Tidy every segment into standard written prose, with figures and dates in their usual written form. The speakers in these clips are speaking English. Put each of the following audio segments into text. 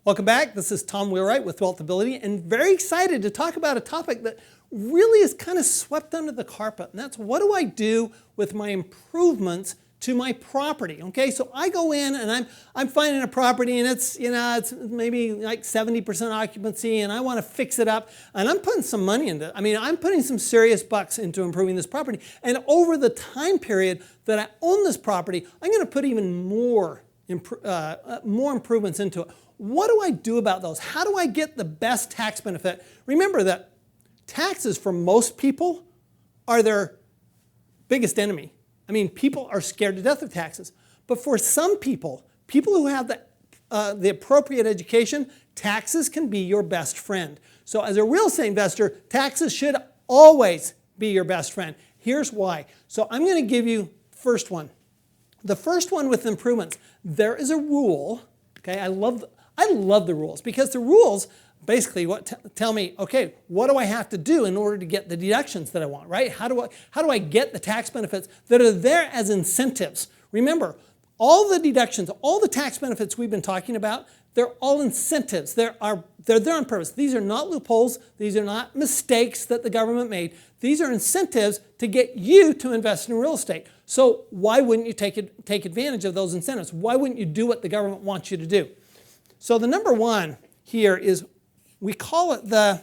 Welcome back. This is Tom Wheelwright with Wealthability, and very excited to talk about a topic that really is kind of swept under the carpet, and that's what do I do with my improvements to my property? Okay, so I go in and I'm finding a property and it's maybe like 70% occupancy, and I want to fix it up, and I'm putting some money into it. I mean, I'm putting some serious bucks into improving this property, and over the time period that I own this property, I'm going to put even more improvements into it. What do I do about those? How do I get the best tax benefit? Remember that taxes for most people are their biggest enemy. I mean, people are scared to death of taxes. But for some people, people who have the appropriate education, taxes can be your best friend. So as a real estate investor, taxes should always be your best friend. Here's why. So I'm going to give you the first one. The first one with improvements. There is a rule. Okay, I love the rules, because the rules basically tell me, okay, what do I have to do in order to get the deductions that I want, right? How do I get the tax benefits that are there as incentives? Remember, all the deductions, all the tax benefits we've been talking about, they're all incentives. They're there on purpose. These are not loopholes. These are not mistakes that the government made. These are incentives to get you to invest in real estate. So why wouldn't you take advantage of those incentives? Why wouldn't you do what the government wants you to do? So the number one here is, we call it it's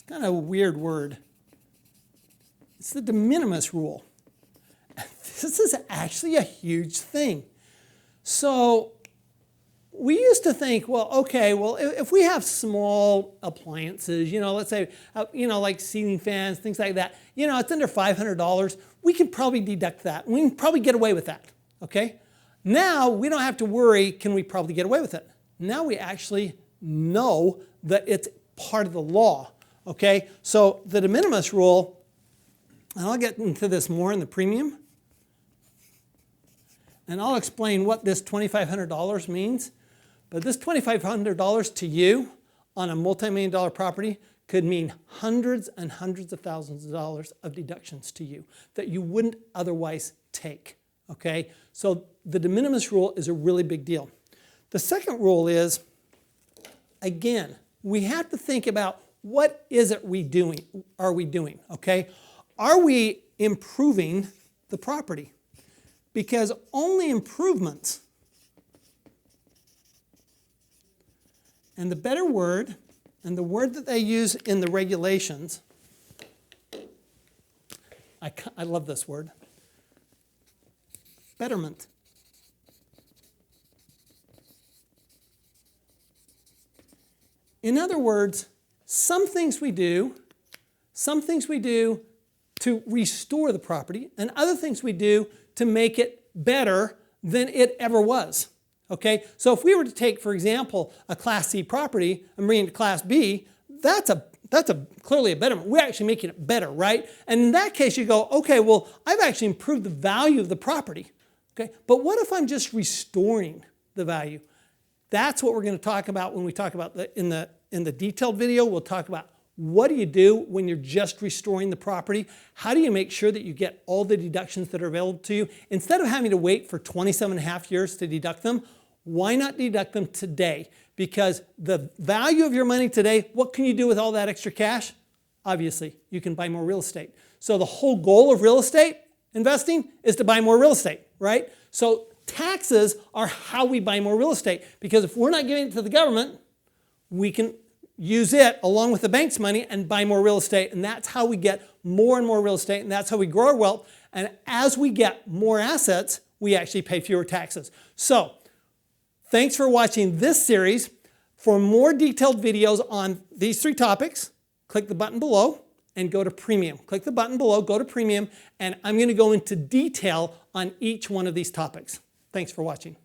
kind of a weird word. It's the de minimis rule. This is actually a huge thing. So we used to think, well, okay, well, if we have small appliances, let's say, like ceiling fans, things like that, it's under $500, we can probably deduct that. We can probably get away with that, okay? Now we don't have to worry, can we probably get away with it? Now we actually know that it's part of the law, okay? So the de minimis rule, and I'll get into this more in the premium, and I'll explain what this $2,500 means. But this $2,500 to you on a multi-million-dollar property could mean hundreds and hundreds of thousands of dollars of deductions to you that you wouldn't otherwise take, okay? So the de minimis rule is a really big deal. The second rule is, again, we have to think about what is it are we doing, okay? Are we improving the property? Because only improvements, and the better word, and the word that they use in the regulations, I love this word, betterment. In other words, some things we do to restore the property, and other things we do to make it better than it ever was. Okay? So if we were to take, for example, a Class C property and bring it to Class B, that's clearly a betterment. We're actually making it better, right? And in that case, you go, okay, well, I've actually improved the value of the property. Okay? But what if I'm just restoring the value? That's what we're going to talk about when we talk about in the detailed video. We'll talk about what do you do when you're just restoring the property? How do you make sure that you get all the deductions that are available to you? Instead of having to wait for 27.5 years to deduct them, why not deduct them today? Because the value of your money today, what can you do with all that extra cash? Obviously, you can buy more real estate. So the whole goal of real estate investing is to buy more real estate, right? So taxes are how we buy more real estate, because if we're not giving it to the government, we can use it along with the bank's money and buy more real estate, and that's how we get more and more real estate, and that's how we grow our wealth. And as we get more assets, we actually pay fewer taxes. So thanks for watching this series. For more detailed videos on these three topics, click the button below and go to Premium. Click the button below, go to Premium, and I'm going to go into detail on each one of these topics. Thanks for watching.